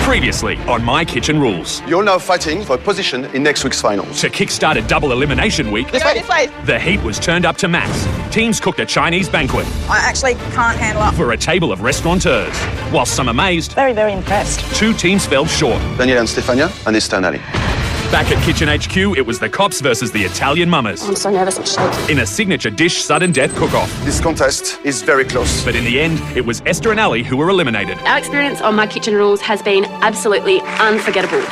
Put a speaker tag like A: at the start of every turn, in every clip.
A: Previously on My Kitchen Rules.
B: You're now fighting for a position in next week's finals.
A: To kickstart a double elimination week,
C: This way.
A: the heat was turned up to max. Teams cooked a Chinese banquet
C: I actually can't handle up.
A: for a table of restaurateurs. While some amazed,
C: Very, very impressed.
A: two teams fell short.
B: Daniel and Stefania and externally.
A: Back at Kitchen HQ, it was the cops versus the Italian mamas.
D: I'm so nervous, I'm shaking.
A: In a signature dish sudden death cook-off.
B: This contest is very close.
A: But in the end, it was Esther and Ali who were eliminated.
D: Our experience on My Kitchen Rules has been absolutely unforgettable.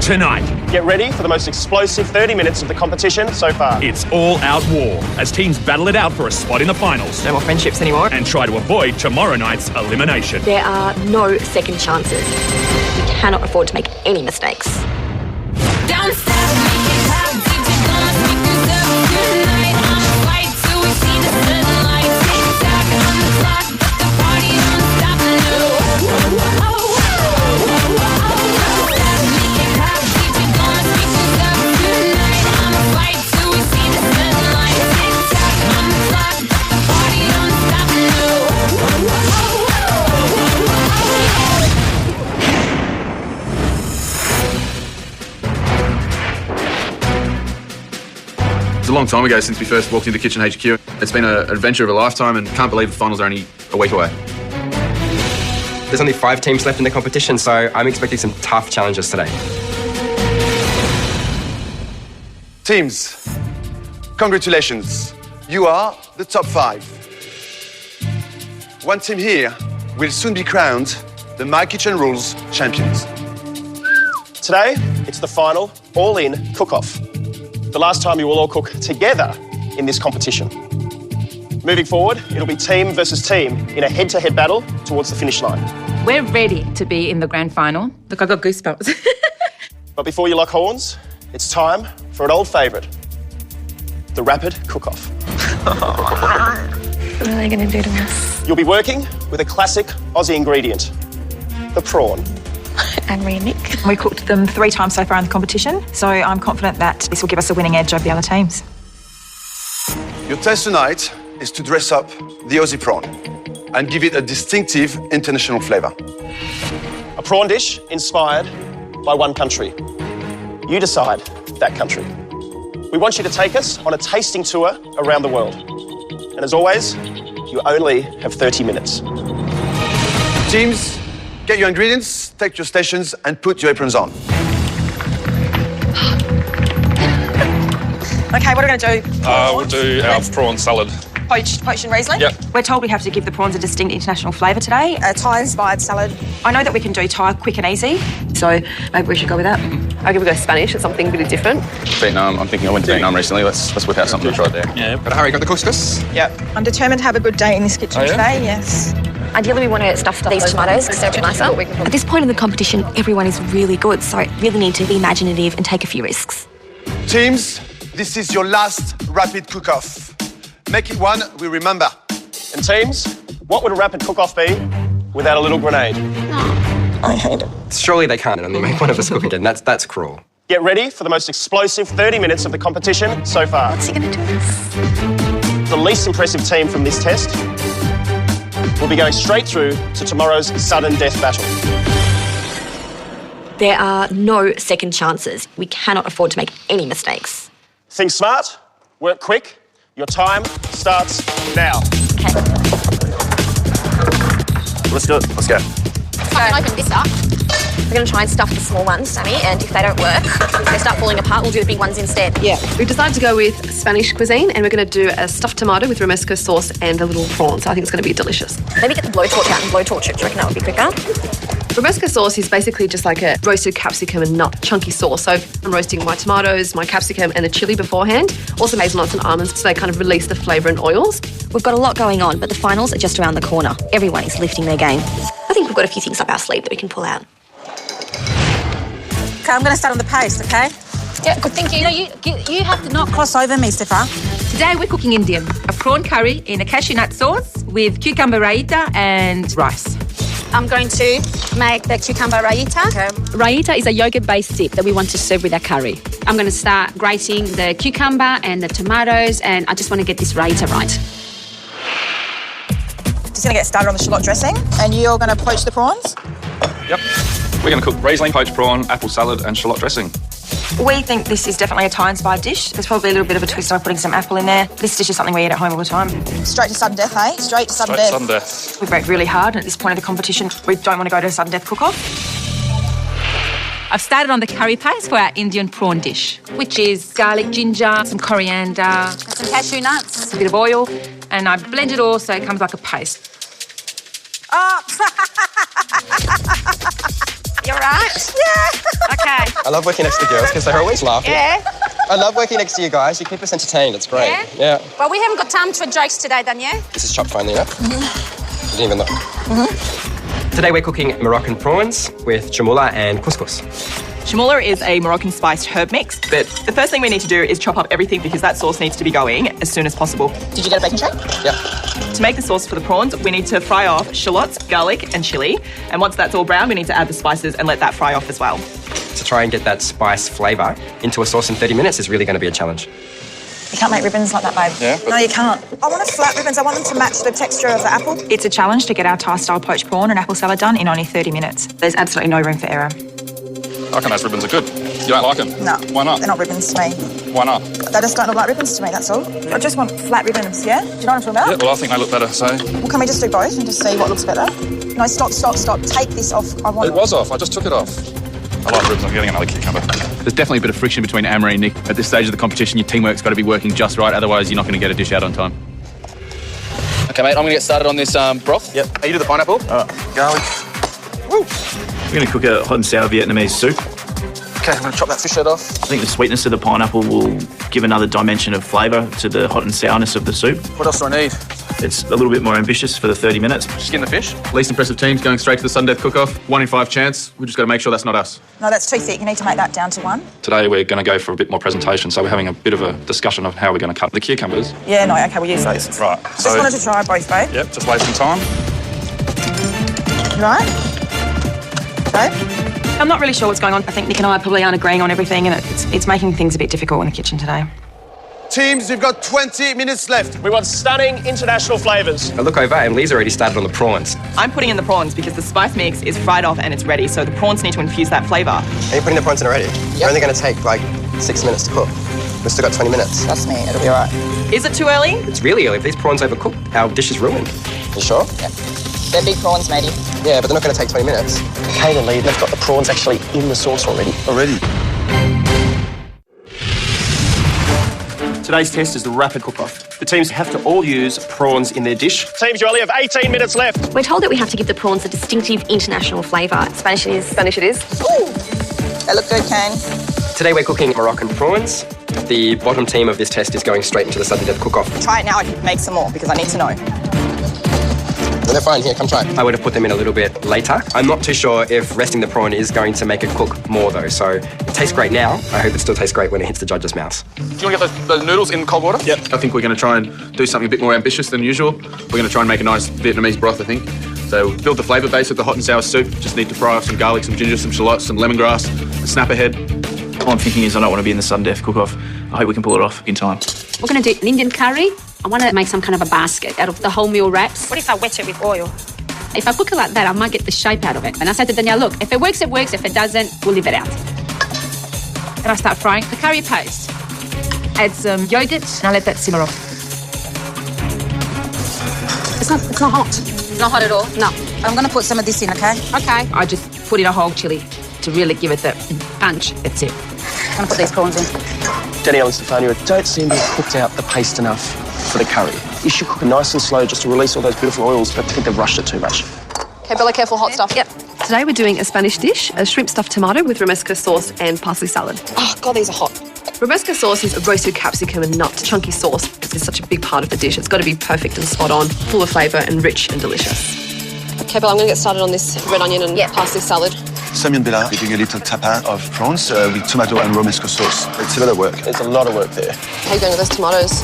A: Tonight,
E: Get ready for the most explosive 30 minutes of the competition so far.
A: it's all-out war as teams battle it out for a spot in the finals
C: No more friendships anymore.
A: and try to avoid tomorrow night's elimination.
D: There are no second chances. We cannot afford to make any mistakes.
F: Don't stop, make it pop, DJ gonna speak this up tonight. I'ma fight till we see the sunlight. Tick tock on the clock, but the party don't stop, no. Don't stop, make it pop, DJ gonna speak this up tonight. I'ma fight till we see the sunlight. Tick tock on the clock, but the party don't stop, no.
G: It's a long time ago since we first walked into Kitchen HQ. It's been an adventure of a lifetime and can't believe the finals are only a week away.
H: There's only 5 teams left in the competition, so I'm expecting some tough challenges today.
B: Teams, congratulations. You are the top 5. One team here will soon be crowned the My Kitchen Rules champions.
E: Today, it's the final all-in cook-off. The last time you will all cook together in this competition. Moving forward, it'll be team versus team in a head-to-head battle towards the finish line.
I: We're ready to be in the grand final. Look, I got goosebumps.
E: But before you lock horns, it's time for an old favourite, the rapid cook-off.
D: What are they going to do to us?
E: You'll be working with a classic Aussie ingredient, the prawn.
D: And Nick.
C: We cooked them 3 times so far in the competition, so I'm confident that this will give us a winning edge over the other teams.
B: Your test tonight is to dress up the Aussie prawn and give it a distinctive international flavour.
E: A prawn dish inspired by one country. You decide that country. We want you to take us on a tasting tour around the world. And as always, you only have 30 minutes.
B: Teams, get your ingredients, take your stations and put your aprons on.
C: Okay, what are we going to do?
J: We'll do our prawn salad.
C: Poached and Riesling?
J: Yep.
C: We're told we have to give the prawns a distinct international flavour today. A Thai-inspired salad. I know that we can do Thai quick and easy, so maybe we should go with that.
D: I'll give it a go Spanish. It's something really different.
G: Vietnam, I'm thinking I went to Vietnam recently. Let's whip out something to try there.
J: Yeah.
H: Gotta hurry, got the couscous?
E: Yep.
C: I'm determined to have a good day in this kitchen
J: Oh, yeah?
C: today, yes.
D: Ideally, we want to stuff these tomatoes because they're a bit nicer. At this point in the competition, everyone is really good, so I really need to be imaginative and take a few risks.
B: Teams, this is your last rapid cook-off. Make it one we remember.
E: And teams, what would a rapid cook-off be without a little grenade?
C: I hate it.
H: Surely they can't only make one of us cook again. That's cruel.
E: Get ready for the most explosive 30 minutes of the competition so far.
D: What's he going to do us?
E: The least impressive team from this test will be going straight through to tomorrow's sudden death battle.
D: There are no second chances. We cannot afford to make any mistakes.
E: Think smart, work quick. Your time starts now.
D: Okay.
E: Let's do it. Let's go.
D: I can open this up. We're going to try and stuff the small ones, Sammy, and if they don't work, if they start falling apart, we'll do the big ones instead.
C: Yeah.
K: We've decided to go with Spanish cuisine and we're going to do a stuffed tomato with romesco sauce and a little prawn, so I think it's going to be delicious.
D: Maybe get the blowtorch out and blowtorch it. Do you reckon that would be quicker?
K: Romesco sauce is basically just like a roasted capsicum and nut chunky sauce. So I'm roasting my tomatoes, my capsicum and the chilli beforehand. Also hazelnuts and almonds so they kind of release the flavour and oils.
D: We've got a lot going on, but the finals are just around the corner. Everyone is lifting their game. I think we've got a few things up our sleeve that we can pull out.
C: Okay, I'm going to start on the paste, okay?
D: Yeah, good, thank you.
C: You have to not cross over me, Stefan.
I: Today we're cooking Indian. A prawn curry in a cashew nut sauce with cucumber raita and rice.
D: I'm going to make the cucumber raita. Okay.
L: Raita is a yogurt-based dip that we want to serve with our curry. I'm going to start grating the cucumber and the tomatoes, and I just want to get this raita right.
C: Just going to get started on the shallot dressing, and you're going to poach the prawns?
J: Yep. We're going to cook Riesling, poached prawn, apple salad and shallot dressing.
C: We think this is definitely a Thai-inspired dish. There's probably a little bit of a twist by putting some apple in there. This dish is something we eat at home all the time.
M: Straight to sudden death, eh? Straight to sudden
J: Straight
M: death.
J: sudden death.
C: We've worked really hard, and at this point of the competition, we don't want to go to a sudden death cook-off.
I: I've started on the curry paste for our Indian prawn dish, which is garlic, ginger, some coriander,
M: Some cashew nuts.
I: a bit of oil, and I blend it all so it comes like a paste.
M: Oh. You're right. Yeah.
C: Okay.
H: I love working next to the girls because they're always laughing.
M: Yeah.
H: I love working next to you guys. You keep us entertained. It's great. Yeah.
M: Well, we haven't got time for jokes today, then, yeah?
H: This is chopped finely enough. Didn't even look. Today we're cooking Moroccan prawns with chamula and couscous.
N: Chamula is a Moroccan spiced herb mix, but the first thing we need to do is chop up everything because that sauce needs to be going as soon as possible.
M: Did you get a baking tray?
H: Yep.
N: To make the sauce for the prawns, we need to fry off shallots, garlic and chilli, and once that's all brown, we need to add the spices and let that fry off as well.
H: To try and get that spice flavour into a sauce in 30 minutes is really going to be a challenge.
M: You can't make ribbons like that, babe.
H: Yeah?
M: No, you can't. I want flat ribbons. I want them to match the texture of the apple.
C: It's a challenge to get our Thai-style poached prawn and apple salad done in only 30 minutes. There's absolutely no room for error.
J: I reckon those ribbons are good. You don't like them?
M: No.
J: Why not?
M: They're not ribbons to me.
J: Why not?
M: They just don't look like ribbons to me, that's all. I just want flat ribbons, yeah? Do you know what I'm talking about?
J: Yeah, well, I think they look better, so...
M: Well, can we just do both and just see what looks better? No, stop. Take this off. I want
J: It was off. I just took it off. I like ribbons. I'm getting another cucumber.
G: There's definitely a bit of friction between Amory and Nick. At this stage of the competition, your teamwork's got to be working just right, otherwise you're not going to get a dish out on time.
O: Okay, mate, I'm going to get started on this broth.
G: Yep. You do the pineapple.
O: Garlic.
P: We're going to cook a hot and sour Vietnamese soup.
O: Okay, I'm going to chop that fish head off.
P: I think the sweetness of the pineapple will give another dimension of flavour to the hot and sourness of the soup.
O: What else do I need?
P: It's a little bit more ambitious for the 30 minutes.
O: Skin the fish.
G: Least impressive team's going straight to the sudden death cook-off. 1 in 5 chance. We've just got to make sure that's not us.
M: No, that's too thick. You need to make that down to 1.
J: Today we're going to go for a bit more presentation, so we're having a bit of a discussion of how we're going to cut the cucumbers.
M: Yeah, no, okay, we'll use those.
J: Right.
M: Just wanted to try both, babe.
J: Yep, just wasting time.
M: Right? Babe?
C: I'm not really sure what's going on. I think Nick and I probably aren't agreeing on everything, and it's making things a bit difficult in the kitchen today.
B: Teams, you've got 20 minutes left.
E: We want stunning international flavours.
H: I look over and Lee's already started on the prawns.
N: I'm putting in the prawns because the spice mix is fried off and it's ready, so the prawns need to infuse that flavour.
H: Are you putting the prawns in already? They're only going to take like 6 minutes to cook. We've still got 20 minutes.
M: Trust me, it'll be all right.
N: Is it too early?
H: It's really early. If these prawns overcook, our dish is ruined. You sure?
M: Yeah. They're big prawns, matey.
H: Yeah, but they're not going to take 20 minutes.
E: Okay, then, Lee, they've got the prawns actually in the sauce already. Today's test is the rapid cook-off. The teams have to all use prawns in their dish. Teams, you only have 18 minutes left.
D: We're told that we have to give the prawns a distinctive international flavour. Spanish it is.
K: Spanish it is.
M: Ooh, they look good, Kane.
H: Today we're cooking Moroccan prawns. The bottom team of this test is going straight into the sudden death cook-off.
M: Try it now. I can make some more because I need to know.
H: No, they're fine. Here, come try. I would have put them in a little bit later. I'm not too sure if resting the prawn is going to make it cook more, though. So it tastes great now. I hope it still tastes great when it hits the judge's mouths.
J: Do you want to get those noodles in cold water?
G: Yep. I think we're going to try and do something a bit more ambitious than usual. We're going to try and make a nice Vietnamese broth, I think. So build the flavour base with the hot and sour soup. Just need to fry off some garlic, some ginger, some shallots, some lemongrass, a snapper head.
P: All I'm thinking is I don't want to be in the sudden death cook-off. I hope we can pull it off in time.
L: We're going to do an Indian curry. I want to make some kind of a basket out of the wholemeal wraps.
M: What if I wet it with oil?
L: If I cook it like that, I might get the shape out of it. And I said to Danielle, look, if it works, it works. If it doesn't, we'll leave it out.
I: And I start frying the curry paste. Add some yogurt and I let that simmer off.
L: It's not hot.
I: It's not hot at all?
L: No.
M: I'm going to put some of this in, okay?
L: Okay.
I: I just put in a whole chilli to really give it the punch. That's it.
M: I'm going to put these prawns in.
E: Danielle and Stefania don't seem to have cooked out the paste enough for the curry. You should cook it nice and slow just to release all those beautiful oils, but I think they've rushed it too much.
K: Okay, Bella, careful, hot stuff. Yep. Today we're doing a Spanish dish, a shrimp stuffed tomato with romesco sauce and parsley salad.
M: Oh, God, these are hot.
K: Romesco sauce is a roasted capsicum and nut chunky sauce because it's such a big part of the dish. It's got to be perfect and spot on, full of flavour and rich and delicious. Okay, Bella, I'm going to get started on this red onion and parsley salad.
B: Sammy and Bella, we're doing a little tapa of prawns with tomato and romesco sauce. It's a lot of work.
E: There's a lot of work there.
K: How are you going with those tomatoes?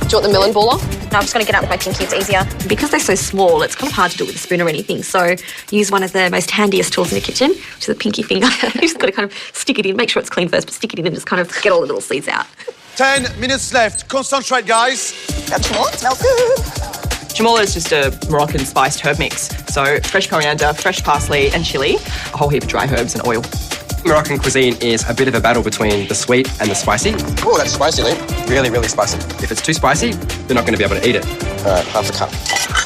K: Do you want the melon baller?
D: No, I'm just going to get out with my pinky, it's easier. Because they're so small, it's kind of hard to do with a spoon or anything. So use one of the most handiest tools in the kitchen, which is a pinky finger. You just got to kind of stick it in, make sure it's clean first, but stick it in and just kind of get all the little seeds out.
B: 10 minutes left. Concentrate, guys.
M: That smells good.
N: Chermoula is just a Moroccan spiced herb mix. So fresh coriander, fresh parsley and chilli, a whole heap of dry herbs and oil.
H: Moroccan cuisine is a bit of a battle between the sweet and the spicy.
Q: Oh, that's spicy, Lee.
H: Really, really spicy. If it's too spicy, they're not going to be able to eat it.
Q: All right, half a cup.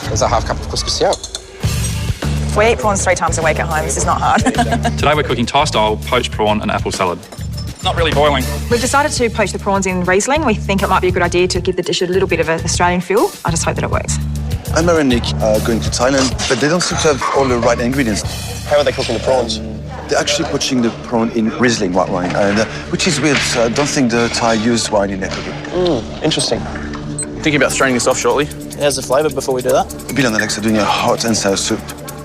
Q: There's a half cup of couscous here.
M: We eat prawns 3 times a week at home. This is not hard.
J: Today we're cooking Thai-style poached prawn and apple salad. Not really boiling.
C: We've decided to poach the prawns in Riesling. We think it might be a good idea to give the dish a little bit of an Australian feel. I just hope that it works.
B: Anne-Marie and Nick are going to Thailand, but they don't seem to have all the right ingredients.
E: How are they cooking the prawns?
B: They're actually poaching the prawn in Riesling white wine, and, which is weird. I don't think the Thai used wine in their cooking.
E: Interesting.
G: Thinking about straining this off shortly.
O: How's the flavour before we do that?
B: Bill and Alex are doing a hot and sour soup.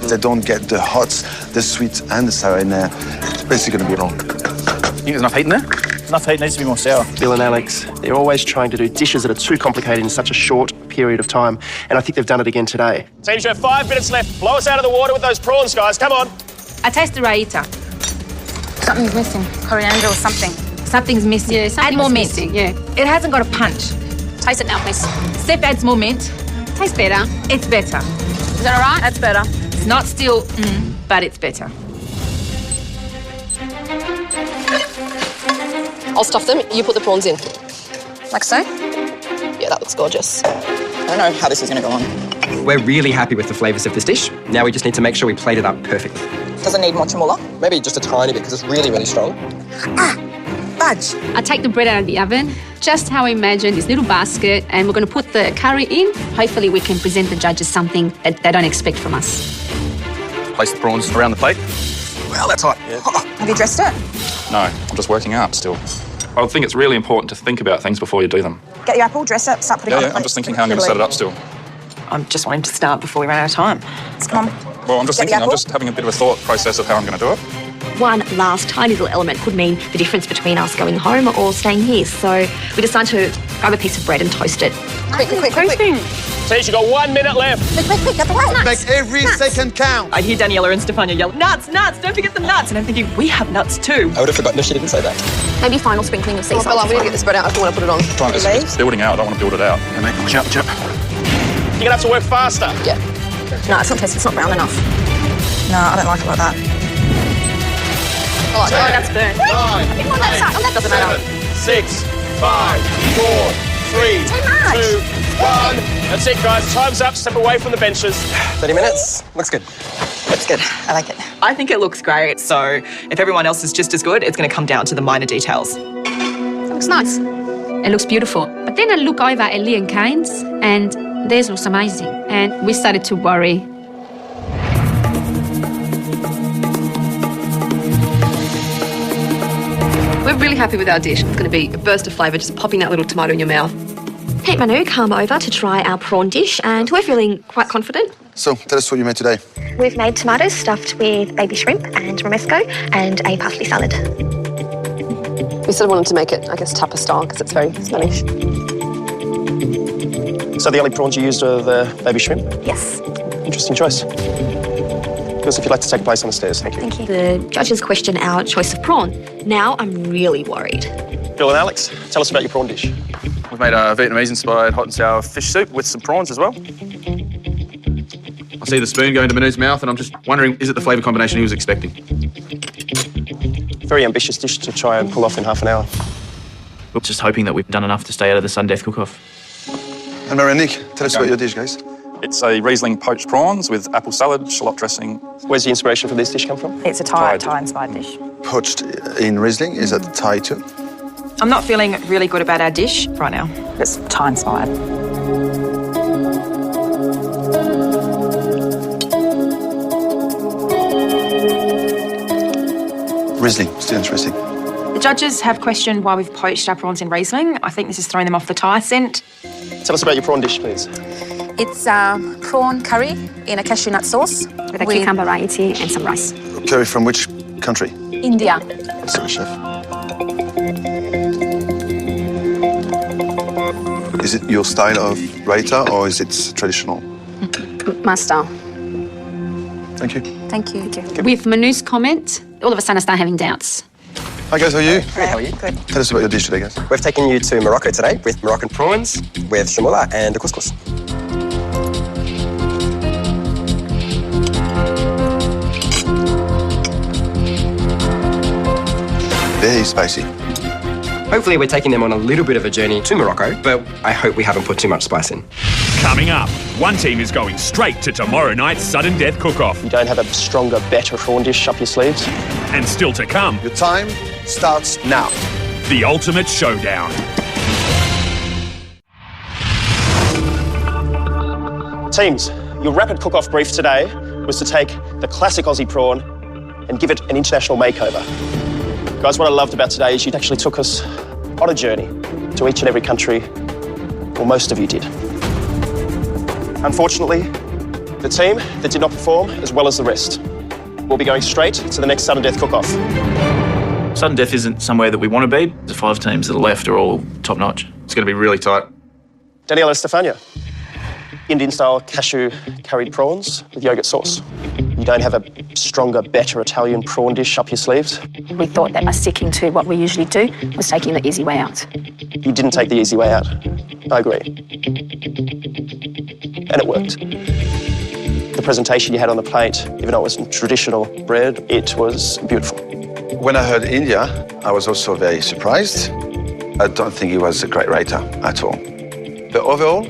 B: They don't get the hot, the sweet, and the sour in there. It's basically going to be wrong.
G: Think there's enough heat in there?
O: Enough heat, needs to be more sour.
E: Bill and Alex, they're always trying to do dishes that are too complicated in such a short period of time, and I think they've done it again today. Teams, you have 5 minutes left. Blow us out of the water with those prawns, guys. Come on.
I: I taste the raita.
M: Something's missing. Coriander or something.
I: Something's missing.
L: Yeah, something
I: Add more
L: was
I: mint.
L: missing, yeah.
I: It hasn't got a punch.
L: Taste it now, please.
I: Steph adds more mint.
L: Tastes better.
I: It's better.
L: Is that all right?
M: That's better.
I: It's not still, but it's better.
K: I'll stuff them. You put the prawns in.
M: Like so?
K: Yeah, that looks gorgeous.
O: I don't know how this is going to go on.
H: We're really happy with the flavours of this dish. Now we just need to make sure we plate it up perfectly.
M: Does it need more chermoula?
Q: Maybe just a tiny bit because it's really, really strong.
M: Budge.
L: I take the bread out of the oven, just how I imagined, this little basket, and we're going to put the curry in. Hopefully we can present the judges something that they don't expect from us.
G: Place the prawns around the plate.
Q: Well, that's hot.
M: Have you dressed it?
J: No, I'm just working up still. I think it's really important to think about things before you do them.
M: Get your apple, dress it, start putting it on the plate.
J: I'm just thinking how I'm going to set it up still.
C: I'm just wanting to start before we run out of time.
M: Come on.
J: Well, I'm just
M: Get the
J: thinking, I'm
M: apple.
J: just having a bit of a thought process of how I'm going to do it.
D: One last tiny little element could mean the difference between us going home or staying here. So we decided to grab a piece of bread and toast it.
M: Quick.
E: Teams, you've got 1 minute left.
M: Quick, get the way.
B: Make every second count.
N: I'd hear Daniela and Stefania yell, nuts, don't forget the nuts. And I'm thinking, we have nuts too.
Q: I would have forgotten if she didn't say that.
D: Maybe final sprinkling of sea
K: Oh,
D: salt.
K: Bella, we need to get this bread out. I don't want to put it on.
J: It's building out. I don't want to build it out.
G: Yeah, mate, watch out.
E: You're going to have to work faster.
K: Yeah.
M: No, it's not tasty. It's not brown enough. No, I don't like it like that.
K: Oh, that's burnt.
E: 9,
K: That doesn't matter.
E: 6, 5, 4, 3, 2, 1. That's it, guys. Time's up. Step away from the benches.
Q: 30 minutes. Looks good.
M: Looks good. I like it.
N: I think it looks great. So if everyone else is just as good, it's going to come down to the minor details.
L: It looks nice. It looks beautiful. But then I look over at Lee and Kane's, and theirs looks amazing. And we started to worry.
K: We're really happy with our dish. It's going to be a burst of flavour, just popping that little tomato in your mouth.
D: Pete Manu, come over to try our prawn dish, and we're feeling quite confident.
B: So, tell us what you made today.
D: We've made tomatoes stuffed with baby shrimp and romesco and a parsley salad.
K: We sort of wanted to make it, I guess, tapa style because it's very Spanish.
E: So the only prawns you used are the baby shrimp?
D: Yes.
E: Interesting choice. Girls, if you'd like to take place on the stairs, thank you.
D: Thank you. The judges question our choice of prawn. Now I'm really worried.
E: Bill and Alex, tell us about your prawn dish.
G: We've made a Vietnamese-inspired hot and sour fish soup with some prawns as well. I see the spoon go into Manu's mouth, and I'm just wondering, is it the flavour combination he was expecting?
E: Very ambitious dish to try and pull off in half an hour.
P: We're just hoping that we've done enough to stay out of the sudden death cook-off.
B: Anne-Marie and Nick, tell us about your dish, guys.
J: It's a Riesling poached prawns with apple salad, shallot dressing.
E: Where's the inspiration for this dish come from?
C: It's a Thai-inspired dish.
B: Poached in Riesling, is that Thai too?
C: I'm not feeling really good about our dish right now. It's Thai-inspired.
B: Riesling, still interesting.
C: The judges have questioned why we've poached our prawns in Riesling. I think this has thrown them off the Thai scent.
E: Tell us about your prawn dish, please.
M: It's prawn curry in a cashew nut sauce.
L: With a cucumber variety and some rice.
B: Curry from which country?
M: India.
B: Sorry, chef. Is it your style of raita or is it traditional?
L: My style.
B: Thank you.
M: Thank you.
L: With Manu's comment, all of a sudden I start having doubts.
B: Hi guys, how are you?
Q: Good, how are you?
M: Good.
B: Tell us about your dish today, guys.
Q: We've taken you to Morocco today with Moroccan prawns, with chermoula and the couscous.
B: very spicy.
H: Hopefully we're taking them on a little bit of a journey to Morocco, but I hope we haven't put too much spice in.
A: Coming up, one team is going straight to tomorrow night's sudden death cook-off.
E: You don't have a stronger, better prawn dish up your sleeves.
A: And still to come,
B: Your time starts now.
A: the ultimate showdown.
E: Teams, your rapid cook-off brief today was to take the classic Aussie prawn and give it an international makeover. Guys, what I loved about today is you actually took us on a journey to each and every country, well, most of you did. Unfortunately, the team that did not perform as well as the rest will be going straight to the next sudden death cook-off.
P: Sudden death isn't somewhere that we want to be. The 5 teams that are left are all top-notch.
G: It's going to be really tight.
E: Daniela Estefania, Indian-style cashew curried prawns with yogurt sauce. You don't have a stronger, better Italian prawn dish up your sleeves.
R: We thought that by sticking to what we usually do was taking the easy way out.
E: You didn't take the easy way out. I agree. And it worked. The presentation you had on the plate, even though it wasn't traditional bread, it was beautiful.
B: When I heard India, I was also very surprised. I don't think he was a great writer at all. But overall,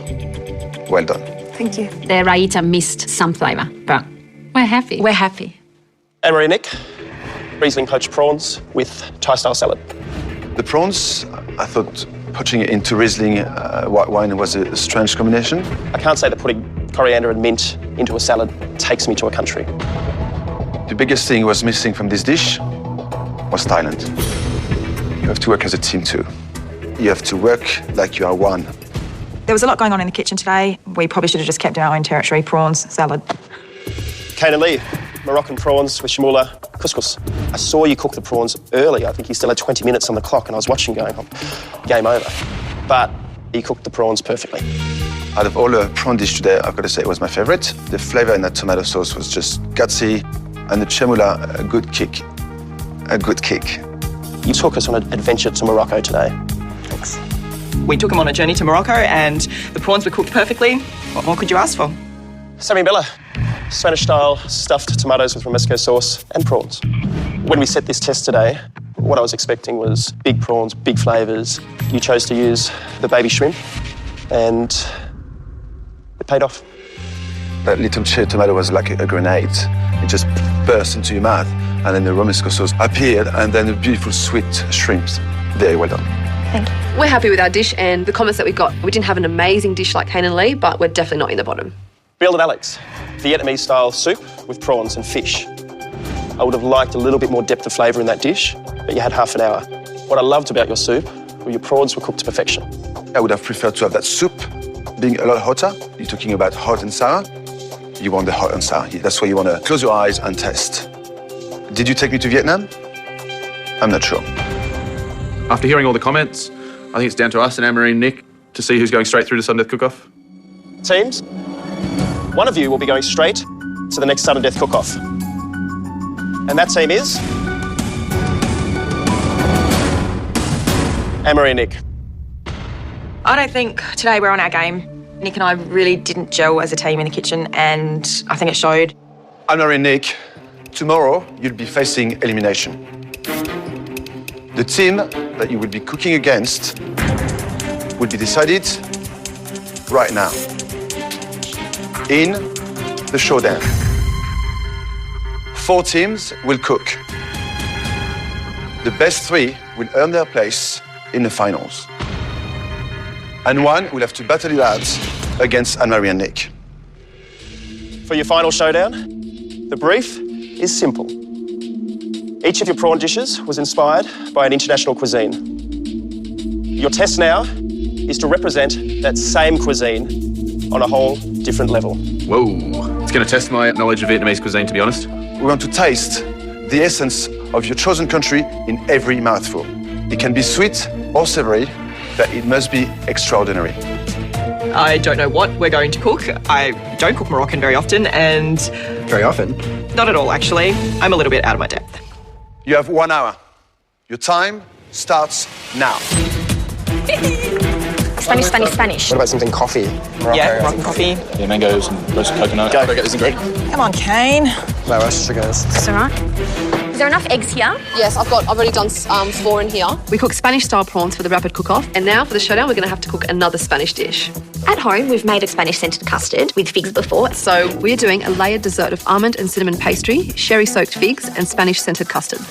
B: well done.
L: Thank you. The raita missed some flavour, but we're happy. We're happy.
E: Anne-Marie Nick, Riesling poached prawns with Thai-style salad.
B: The prawns, I thought poaching it into Riesling white wine was a strange combination.
E: I can't say that putting coriander and mint into a salad takes me to a country.
B: The biggest thing was missing from this dish was Thailand. You have to work as a team too. You have to work like you are one.
C: There was a lot going on in the kitchen today. We probably should have just kept in our own territory. Prawns, salad.
E: Kane and Lee, Moroccan prawns with shamoula couscous. I saw you cook the prawns early. I think you still had 20 minutes on the clock, and I was watching going, oh, game over. But you cooked the prawns perfectly.
B: Out of all the prawn dish today, I've got to say it was my favorite. The flavor in that tomato sauce was just gutsy, and the shamoula, a good kick. A good kick.
E: You took us on an adventure to Morocco today.
C: Thanks.
N: We took them on a journey to Morocco and the prawns were cooked perfectly. What more could you ask for?
E: Sammy Bella, Spanish-style stuffed tomatoes with romesco sauce and prawns. When we set this test today, what I was expecting was big prawns, big flavours. You chose to use the baby shrimp and it paid off.
B: That little cherry tomato was like a grenade. It just burst into your mouth, and then the romesco sauce appeared, and then the beautiful sweet shrimps. Very well done.
K: Thank you. We're happy with our dish and the comments that we got. We didn't have an amazing dish like Kane and Lee, but we're definitely not in the bottom.
E: Bill and Alex, Vietnamese-style soup with prawns and fish. I would have liked a little bit more depth of flavour in that dish, but you had half an hour. What I loved about your soup were your prawns were cooked to perfection.
B: I would have preferred to have that soup being a lot hotter. You're talking about hot and sour. You want the hot and sour. That's why you want to close your eyes and test. Did you take me to Vietnam? I'm not sure.
G: After hearing all the comments, I think it's down to us and Anne-Marie and Nick to see who's going straight through to sudden death cook-off.
E: Teams, one of you will be going straight to the next sudden death cook-off. And that team is Anne-Marie and Nick.
C: I don't think today we're on our game. Nick and I really didn't gel as a team in the kitchen, and I think it showed.
B: Anne-Marie and Nick, tomorrow you'll be facing elimination. The team that you will be cooking against will be decided right now in the showdown. 4 teams will cook. The best 3 will earn their place in the finals. And 1 will have to battle it out against Anne-Marie and Nick.
E: For your final showdown, the brief is simple. Each of your prawn dishes was inspired by an international cuisine. Your test now is to represent that same cuisine on a whole different level.
G: Whoa, it's going to test my knowledge of Vietnamese cuisine, to be honest.
B: We want to taste the essence of your chosen country in every mouthful. It can be sweet or savoury, but it must be extraordinary.
N: I don't know what we're going to cook. I don't cook Moroccan very often and...
H: Very often?
N: Not at all, actually. I'm a little bit out of my depth.
B: You have 1 hour. Your time starts now.
D: Spanish.
Q: What about something coffee? Morocco?
N: Yeah, Moroccan coffee.
J: Yeah, mangoes and roasted coconut. Go get this ingredient.
M: Come on, Kane.
Q: Flour, sugars.
D: That's all right. Is there enough eggs here?
K: Yes, I've already done 4 in here. We cook Spanish-style prawns for the rapid cook-off, and now for the showdown, we're going to have to cook another Spanish dish.
D: At home, we've made a Spanish-scented custard with figs before.
K: So we're doing a layered dessert of almond and cinnamon pastry, sherry-soaked figs, and Spanish-scented custard.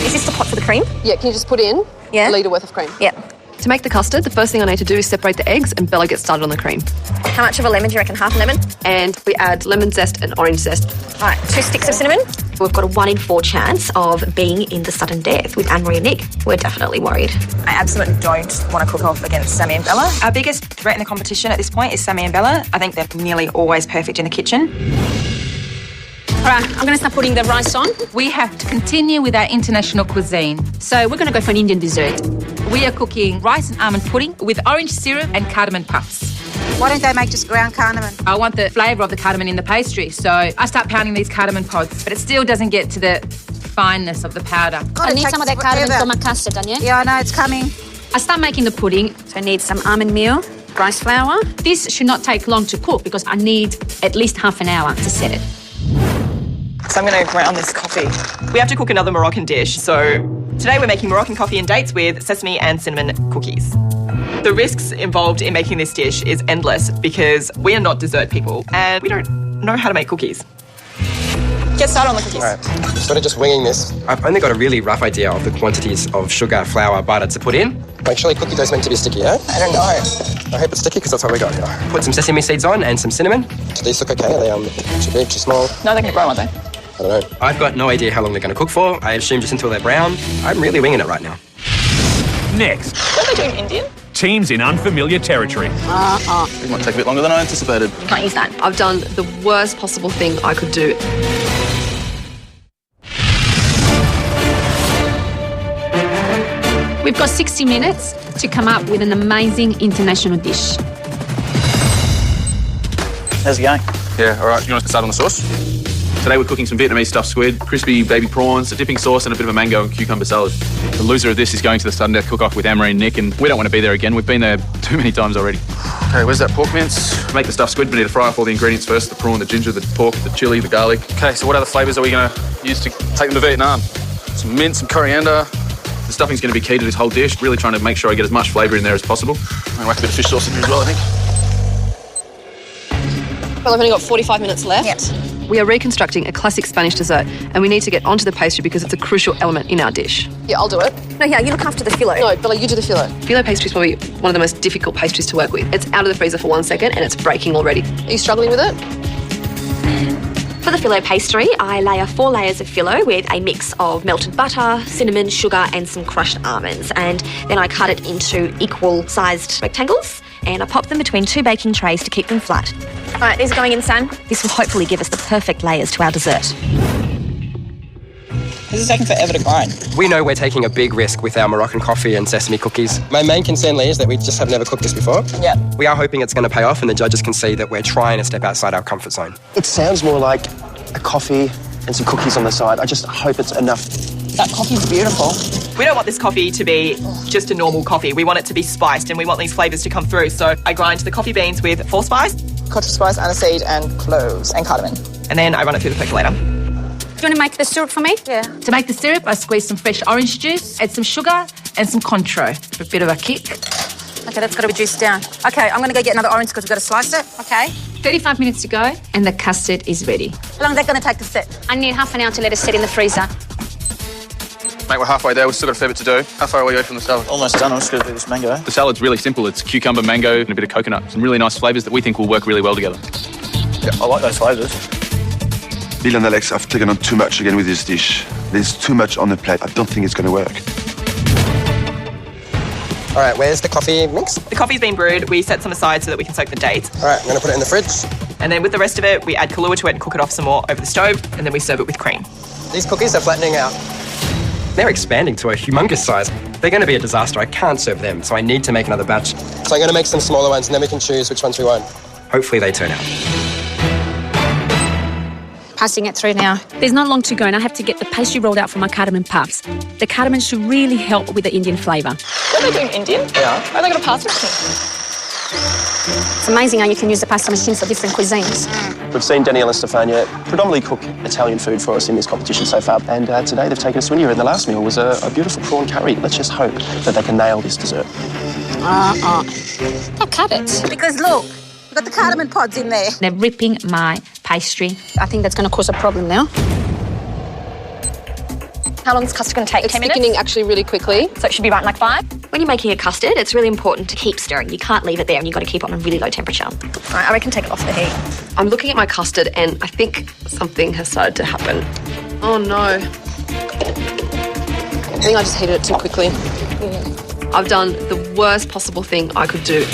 D: Is this the pot for the cream?
K: Yeah, can you just put in a litre worth of cream?
D: Yeah.
K: To make the custard, the first thing I need to do is separate the eggs and Bella gets started on the cream.
D: How much of a lemon do you reckon? Half a lemon?
K: And we add lemon zest and orange zest.
D: All right, 2 sticks of cinnamon. We've got a 1 in 4 chance of being in the sudden death with Anne-Marie and Nick. We're definitely worried.
C: I absolutely don't want to cook off against Sammy and Bella. Our biggest threat in the competition at this point is Sammy and Bella. I think they're nearly always perfect in the kitchen.
L: All right, I'm going to start putting the rice on.
I: We have to continue with our international cuisine.
L: So we're going to go for an Indian dessert.
I: We are cooking rice and almond pudding with orange syrup and cardamom puffs.
M: Why don't they make just ground cardamom?
I: I want the flavour of the cardamom in the pastry, so I start pounding these cardamom pods, but it still doesn't get to the fineness of the powder.
M: God,
L: I need some of that cardamom for my custard, Anya.
M: Yeah, I know, it's coming.
L: I start making the pudding.
R: So I need some almond meal, rice flour.
L: This should not take long to cook because I need at least half an hour to set it.
N: So I'm going to ground this coffee. We have to cook another Moroccan dish. So today we're making Moroccan coffee and dates with sesame and cinnamon cookies. The risks involved in making this dish is endless because we are not dessert people and we don't know how to make cookies. Get started on the cookies.
Q: All right, sort of just winging this. I've only got a really rough idea of the quantities of sugar, flour, butter to put in. Make sure your cookie dough's meant to be sticky, yeah?
M: I don't know.
Q: I hope it's sticky because that's what we got here. Put some sesame seeds on and some cinnamon. Do these look okay? Are they too big, too small?
N: No, they can grow, aren't they?
Q: I don't know. I've got no idea how long they're going to cook for. I assume just until they're brown. I'm really winging it right now.
A: Next,
N: What are they doing, Indian?
A: teams in unfamiliar territory.
J: It might take a bit longer than I anticipated.
D: You can't use that.
K: I've done the worst possible thing I could do.
L: We've got 60 minutes to come up with an amazing international dish.
P: How's it going?
G: Yeah, all right. You want to start on the sauce? Today we're cooking some Vietnamese stuffed squid, crispy baby prawns, a dipping sauce, and a bit of a mango and cucumber salad. The loser of this is going to the sudden death cook-off with Anne-Marie and Nick, and we don't want to be there again. We've been there too many times already. Okay, where's that pork mince? To make the stuffed squid, we need to fry off all the ingredients first. The prawn, the ginger, the pork, the chilli, the garlic. Okay, so what other flavours are we going to use to take them to Vietnam? Some mint, some coriander. The stuffing's going to be key to this whole dish, really trying to make sure I get as much flavour in there as possible. I'm going to whack a bit of fish sauce in here as well, I think.
K: Well, I've only got 45 minutes left.
M: Yes.
K: We are reconstructing a classic Spanish dessert, and we need to get onto the pastry because it's a crucial element in our dish. Yeah, I'll do it.
D: No, yeah, you look after the filo.
K: No, Bella, you do the filo. Filo pastry is probably one of the most difficult pastries to work with. It's out of the freezer for 1 second, and it's breaking already. Are you struggling with it?
D: For the filo pastry, I layer 4 layers of filo with a mix of melted butter, cinnamon, sugar, and some crushed almonds. And then I cut it into equal-sized rectangles, and I pop them between 2 baking trays to keep them flat. All right, these are going in, San. This will hopefully give us the perfect layers to our dessert.
M: This is taking forever to grind.
Q: We know we're taking a big risk with our Moroccan coffee and sesame cookies. My main concern, Lee, is that we just have never cooked this before.
M: Yeah.
Q: We are hoping it's going to pay off and the judges can see that we're trying to step outside our comfort zone.
E: It sounds more like a coffee and some cookies on the side. I just hope it's enough.
M: That coffee's beautiful.
N: We don't want this coffee to be just a normal coffee. We want it to be spiced and we want these flavours to come through. So I grind the coffee beans with 4 spice.
M: Cottage spice, aniseed, and cloves, and cardamom.
N: And then I run it through the percolator.
L: Do you want to make the syrup for me?
M: Yeah.
I: To make the syrup, I squeeze some fresh orange juice, add some sugar and some Cointreau for a bit of a kick.
M: Okay, that's got to be juiced down. Okay, I'm going to go get another orange because we've got to slice it. Okay.
L: 35 minutes to go and the custard is ready.
M: How long is that going to take to set?
L: I need half an hour to let it sit in the freezer.
G: Mate, we're halfway there. We've still got a fair bit to do. How far are we from the salad?
P: Almost done. I'm just going to do this mango.
G: The salad's really simple. It's cucumber, mango, and a bit of coconut. Some really nice flavours that we think will work really well together.
P: Yeah, I like those flavours.
B: Bill and Alex have taken on too much again with this dish. There's too much on the plate. I don't think it's going to work.
Q: All right, where's the coffee mix?
N: The coffee's been brewed. We set some aside so that we can soak the dates.
Q: All right, I'm going to put it in the fridge.
N: And then with the rest of it, we add Kahlua to it and cook it off some more over the stove. And then we serve it with cream.
Q: These cookies are flattening out. They're expanding to a humongous size. They're going to be a disaster. I can't serve them, so I need to make another batch. So I'm going to make some smaller ones, and then we can choose which ones we want. Hopefully they turn out.
L: Passing it through now. There's not long to go and I have to get the pastry rolled out for my cardamom puffs. The cardamom should really help with the Indian flavour.
N: What are they doing, Indian?
Q: Yeah.
N: Are they going to pass it to me?
R: It's amazing how you can use the pasta machine for different cuisines.
E: We've seen Daniela Stefania predominantly cook Italian food for us in this competition so far, and today they've taken us to India, and the last meal was a beautiful prawn curry. Let's just hope that they can nail this dessert.
R: They're carrots.
M: Because look, we've got the cardamom pods in there.
L: They're ripping my pastry.
R: I think that's going to cause a problem now.
D: How long is custard going to take?
K: It's
D: 10 minutes?
K: thickening actually really quickly.
D: So it should be right in like 5? When you're making a custard, it's really important to keep stirring. You can't leave it there and you've got to keep it on a really low temperature. All right, I reckon take it off the heat.
K: I'm looking at my custard and I think something has started to happen. Oh no. I think I just heated it too quickly. I've done the worst possible thing I could do.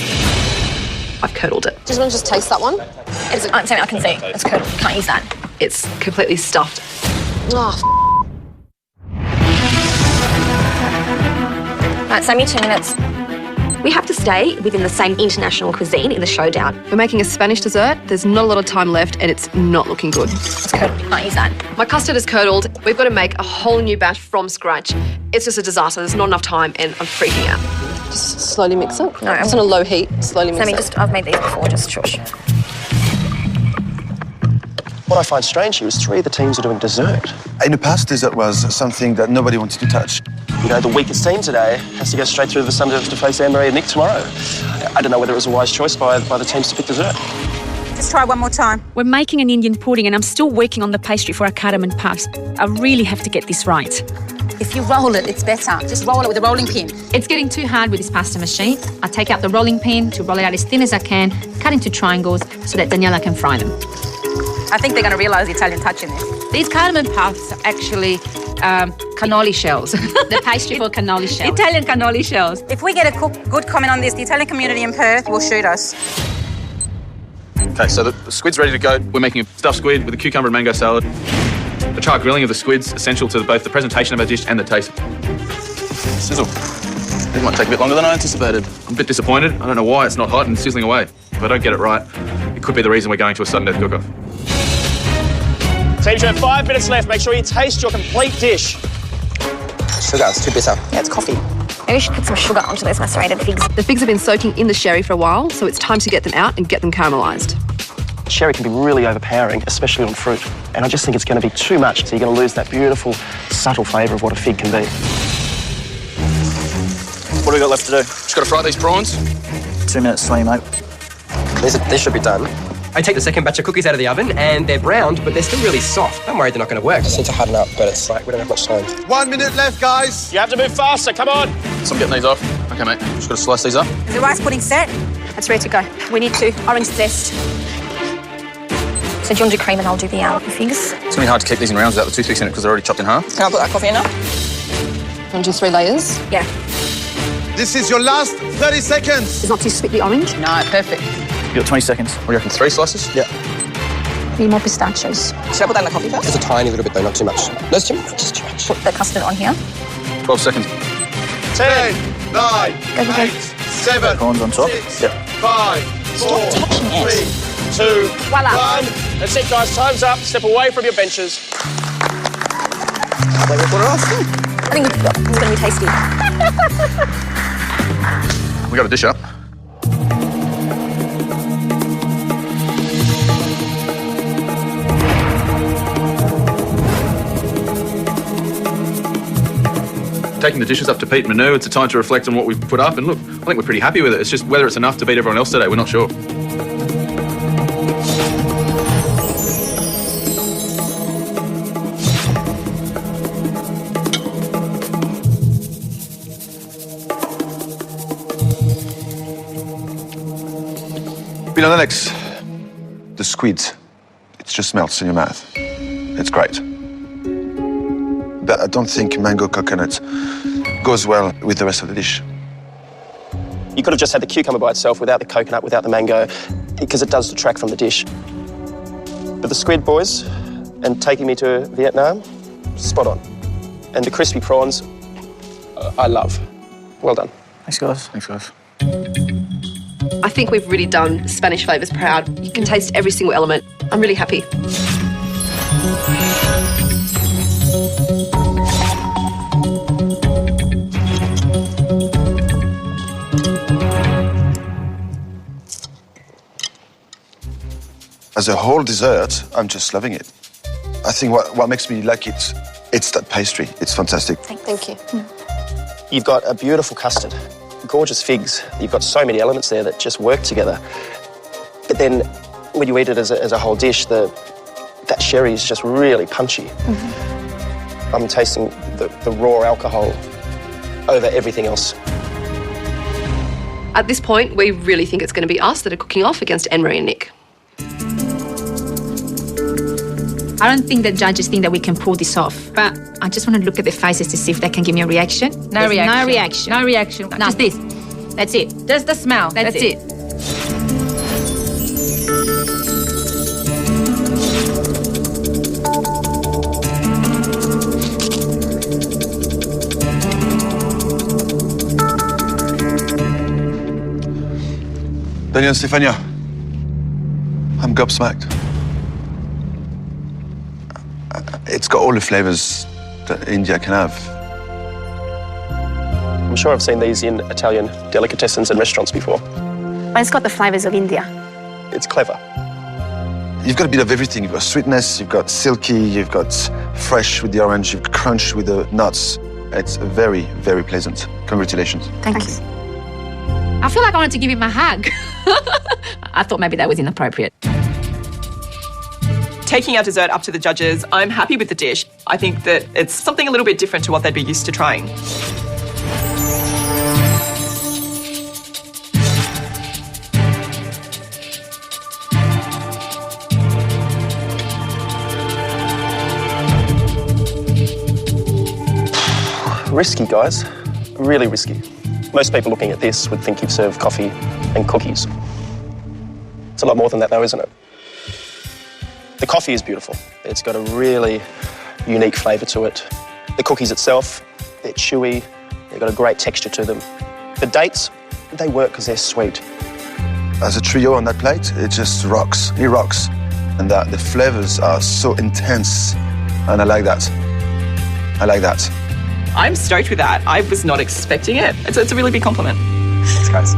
K: I've curdled it.
R: Do you want to just taste that one?
D: I'm saying I can see. It's curdled. You can't use that.
K: It's completely stuffed.
R: Oh,
D: Right, Sammy, 2 minutes. We have to stay within the same international cuisine in the showdown.
K: We're making a Spanish dessert. There's not a lot of time left and it's not looking good.
D: It's curdled. You can't use that.
K: My custard is curdled. We've got to make a whole new batch from scratch. It's just a disaster. There's not enough time and I'm freaking out. Just slowly mix it.
D: No,
K: it's on a low heat. Slowly mix
D: Sammy,
K: it.
D: I've made these before, just shush.
E: What I find strange here is 3 of the teams are doing dessert.
B: In the past, dessert was something that nobody wanted to touch.
E: You know, the weakest team today has to go straight through the Sunday to face Anne-Marie and Nick tomorrow. I don't know whether it was a wise choice by the teams to pick dessert.
M: Just try one more time.
L: We're making an Indian pudding and I'm still working on the pastry for our cardamom puffs. I really have to get this right.
M: If you roll it, it's better. Just roll it with a rolling pin.
I: It's getting too hard with this pasta machine. I take out the rolling pin to roll it out as thin as I can, cut into triangles so that Daniela can fry them.
M: I think they're going to realise the Italian touch in this.
I: These cardamom puffs are actually cannoli shells.
L: The pastry for cannoli shells.
I: Italian cannoli shells.
M: If we get a good comment on this, the Italian community in Perth will shoot us.
G: Okay, so the squid's ready to go. We're making a stuffed squid with a cucumber and mango salad. The char grilling of the squid's essential to both the presentation of our dish and the taste. Sizzle. It might take a bit longer than I anticipated. I'm a bit disappointed. I don't know why it's not hot and sizzling away. If I don't get it right, it could be the reason we're going to a sudden death cook-off.
E: Teams, you have 5 minutes left. Make sure you taste your complete dish.
Q: Sugar, it's too bitter.
D: Yeah, it's coffee. Maybe we should put some sugar onto those macerated figs.
K: The figs have been soaking in the sherry for a while, so it's time to get them out and get them caramelised.
E: Sherry can be really overpowering, especially on fruit. And I just think it's going to be too much, so you're going to lose that beautiful, subtle flavour of what a fig can be.
O: What do we got left to do?
G: Just got to fry these prawns.
O: 2 minutes, 20, mate.
Q: These should be done. I take the second batch of cookies out of the oven and they're browned, but they're still really soft. I'm worried they're not going to work. Just need to harden up, but it's like we don't have much time.
B: 1 minute left, guys.
E: You have to move faster, come on.
G: So I'm getting these off. Okay, mate. Just got to slice these up.
M: Is the rice pudding set?
R: it's ready to go. We need to orange zest.
D: So do you want to do cream and I'll do the figs?
G: It's going to be hard to keep these in rounds without the toothpicks in it because they're already chopped in half.
N: Can I put that coffee in now?
K: Want to do 3 layers?
D: Yeah.
B: This is your last 30 seconds.
R: It's not too sweetly orange.
N: No, perfect.
O: You got 20 seconds.
G: What do you reckon, 3 slices?
O: Yeah.
R: Need more pistachios.
N: Should I put that in the coffee first?
Q: Just a tiny little bit though, not too much. No, it's too much. Just too much.
D: Put the custard on here.
G: 12 seconds.
B: 10, 9, 8, 7,
O: Prawns on top.
B: 6,
O: Yep.
B: 5, 4, 3, 2,
D: Voila.
B: 1.
E: That's it, guys. Time's up. Step away from your benches.
D: I think it's going to be tasty.
G: We got a dish up. Taking the dishes up to Pete and Manu, it's a time to reflect on what we've put up. And look, I think we're pretty happy with it. It's just whether it's enough to beat everyone else today, we're not sure.
B: Bill and Alex, the squid, it just melts in your mouth. It's great. But I don't think mango coconut goes well with the rest of the dish.
E: You could have just had the cucumber by itself without the coconut, without the mango, because it does detract from the dish. But the squid, boys, and taking me to Vietnam, spot on. And the crispy prawns, I love. Well done.
O: Thanks, guys.
G: Thanks, guys.
K: I think we've really done Spanish flavours proud. You can taste every single element. I'm really happy.
B: a whole dessert, I'm just loving it. I think what makes me like it, it's that pastry. It's fantastic.
K: Thank you.
E: You've got a beautiful custard, gorgeous figs. You've got so many elements there that just work together. But then when you eat it as a whole dish, that sherry is just really punchy. I'm tasting the raw alcohol over everything else.
K: At this point, we really think it's going to be us that are cooking off against Anne-Marie and Nick.
L: I don't think the judges think that we can pull this off, but I just want to look at their faces to see if they can give me a reaction.
I: No reaction.
L: No reaction.
I: No reaction.
L: No. Just this. That's it.
I: Just the smell.
L: That's it.
B: Daniel and Stefania, I'm gobsmacked. It's got all the flavors that India can have.
E: I'm sure I've seen these in Italian delicatessens and restaurants before.
R: But it's got the flavours of India.
E: It's clever.
B: You've got a bit of everything. You've got sweetness, you've got silky, you've got fresh with the orange, you've got crunch with the nuts. It's very, very pleasant. Congratulations.
R: Thank you.
L: I feel like I wanted to give him a hug. I thought maybe that was inappropriate.
N: Taking our dessert up to the judges, I'm happy with the dish. I think that it's something a little bit different to what they'd be used to trying.
E: Risky, guys. Really risky. Most people looking at this would think you've served coffee and cookies. It's a lot more than that, though, isn't it? The coffee is beautiful. It's got a really unique flavour to it. The cookies itself, they're chewy. They've got a great texture to them. The dates, they work because they're sweet.
B: As a trio on that plate, it just rocks. It rocks. And the flavours are so intense. And I like that. I like that.
N: I'm stoked with that. I was not expecting it. It's a really big compliment.
B: Thanks, guys.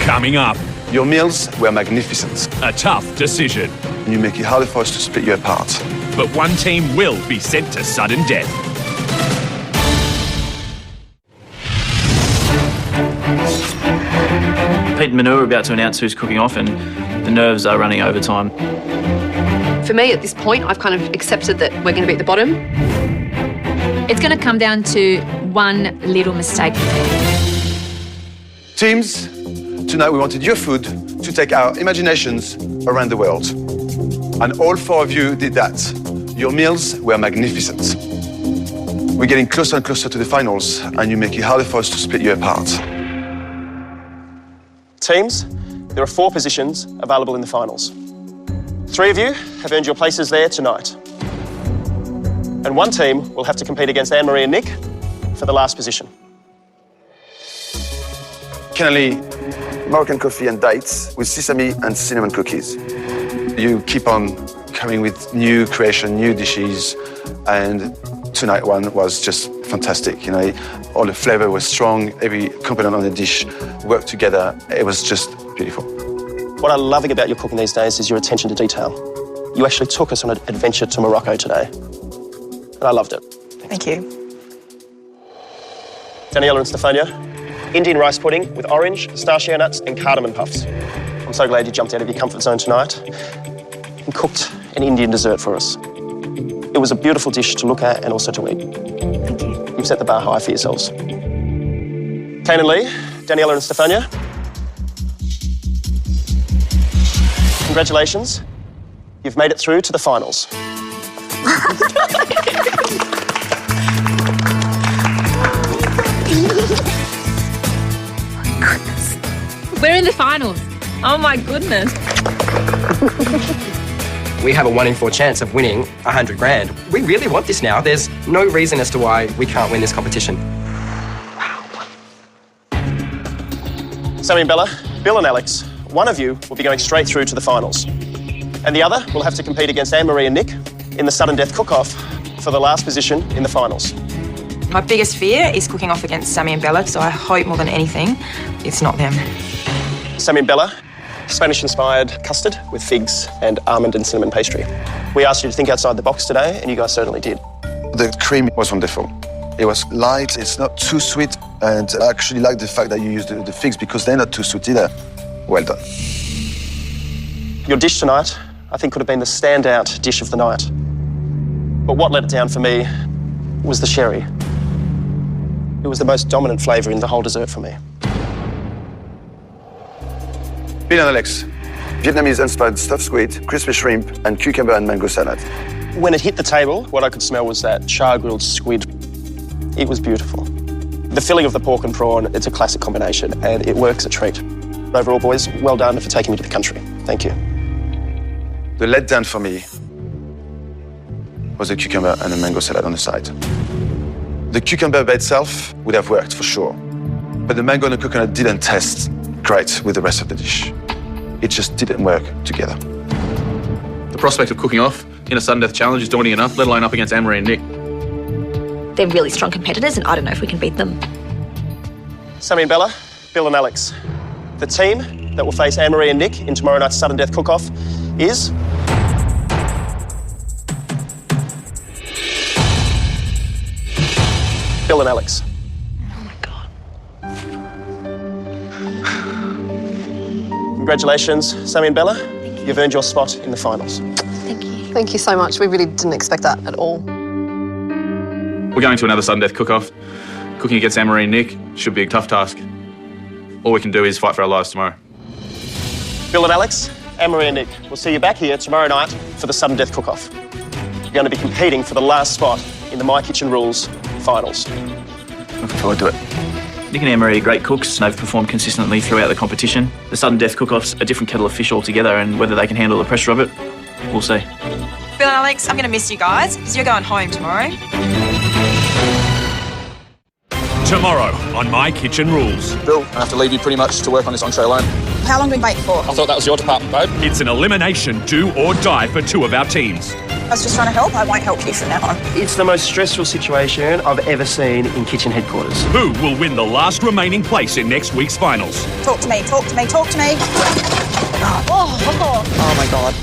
A: Coming up,
B: your meals were magnificent.
A: A tough decision.
B: You make it harder for us to split you apart.
A: But one team will be sent to sudden death.
P: Pete and Manu are about to announce who's cooking off, and the nerves are running overtime.
K: For me, at this point, I've kind of accepted that we're going to be at the bottom.
L: It's going to come down to one little mistake.
B: Teams, tonight we wanted your food to take our imaginations around the world. And all four of you did that. Your meals were magnificent. We're getting closer and closer to the finals, and you make it harder for us to split you apart.
E: Teams, there are 4 positions available in the finals. 3 of you have earned your places there tonight. And one team will have to compete against Anne-Marie and Nick for the last position.
B: Kennelly, Moroccan coffee and dates with sesame and cinnamon cookies. You keep on coming with new creation, new dishes, and tonight one was just fantastic. You know, all the flavor was strong, every component on the dish worked together. It was just beautiful.
E: What I'm loving about your cooking these days is your attention to detail. You actually took us on an adventure to Morocco today. And I loved it.
N: Thank you.
E: Daniela and Stefania, Indian rice pudding with orange, pistachio nuts and cardamom puffs. I'm so glad you jumped out of your comfort zone tonight and cooked an Indian dessert for us. It was a beautiful dish to look at and also to eat.
R: Thank you.
E: You've set the bar high for yourselves. Kane and Lee, Daniela and Stefania, congratulations. You've made it through to the finals.
I: We're in the finals. Oh my goodness.
H: We have a 1 in 4 chance of winning 100 grand. We really want this now. There's no reason as to why we can't win this competition.
E: Sammy and Bella, Bill and Alex, one of you will be going straight through to the finals. And the other will have to compete against Anne-Marie and Nick in the sudden death cook-off for the last position in the finals.
C: My biggest fear is cooking off against Sammy and Bella, so I hope more than anything it's not them.
E: Sammy and Bella, Spanish-inspired custard with figs and almond and cinnamon pastry. We asked you to think outside the box today, and you guys certainly did.
B: The cream was wonderful. It was light, it's not too sweet, and I actually like the fact that you used the figs because they're not too sweet either. Well done.
E: Your dish tonight, I think, could have been the standout dish of the night. But what let it down for me was the sherry. It was the most dominant flavour in the whole dessert for me.
B: Bill and Alex, Vietnamese-inspired stuffed squid, crispy shrimp, and cucumber and mango salad.
E: When it hit the table, what I could smell was that char-grilled squid. It was beautiful. The filling of the pork and prawn, it's a classic combination, and it works a treat. Overall, boys, well done for taking me to the country. Thank you.
B: The letdown for me was the cucumber and the mango salad on the side. The cucumber by itself would have worked for sure, but the mango and the coconut didn't taste great with the rest of the dish. It just didn't work together.
G: The prospect of cooking off in a sudden death challenge is daunting enough, let alone up against Anne-Marie and Nick.
D: They're really strong competitors, and I don't know if we can beat them.
E: Sammy and Bella, Bill and Alex. The team that will face Anne-Marie and Nick in tomorrow night's sudden death cook-off is... Bill and Alex.
D: Oh my God.
E: Congratulations, Sammy and Bella. You've earned your spot in the finals.
D: Thank you.
K: Thank you so much. We really didn't expect that at all.
G: We're going to another sudden death cook-off. Cooking against Anne-Marie and Nick should be a tough task. All we can do is fight for our lives tomorrow.
E: Bill and Alex, Anne-Marie and Nick, we'll see you back here tomorrow night for the sudden death cook-off. You're going to be competing for the last spot in the My Kitchen Rules finals.
B: Looking forward to it.
P: Nick and Anne-Marie are great cooks, and they've performed consistently throughout the competition. The sudden death cook-off's a different kettle of fish altogether, and whether they can handle the pressure of it, we'll see.
C: Bill and Alex, I'm going to miss you guys because you're going home tomorrow.
A: Tomorrow on My Kitchen Rules.
J: Bill, I have to leave you pretty much to work on this entree alone.
M: How long do we wait for?
J: I thought that was your department, babe.
A: It's an elimination do or die for two of our teams.
M: I was just trying to help. I won't help you from now on.
E: It's the most stressful situation I've ever seen in kitchen headquarters.
A: Who will win the last remaining place in next week's finals?
M: Talk to me, talk to me, talk to me.
N: Oh my God.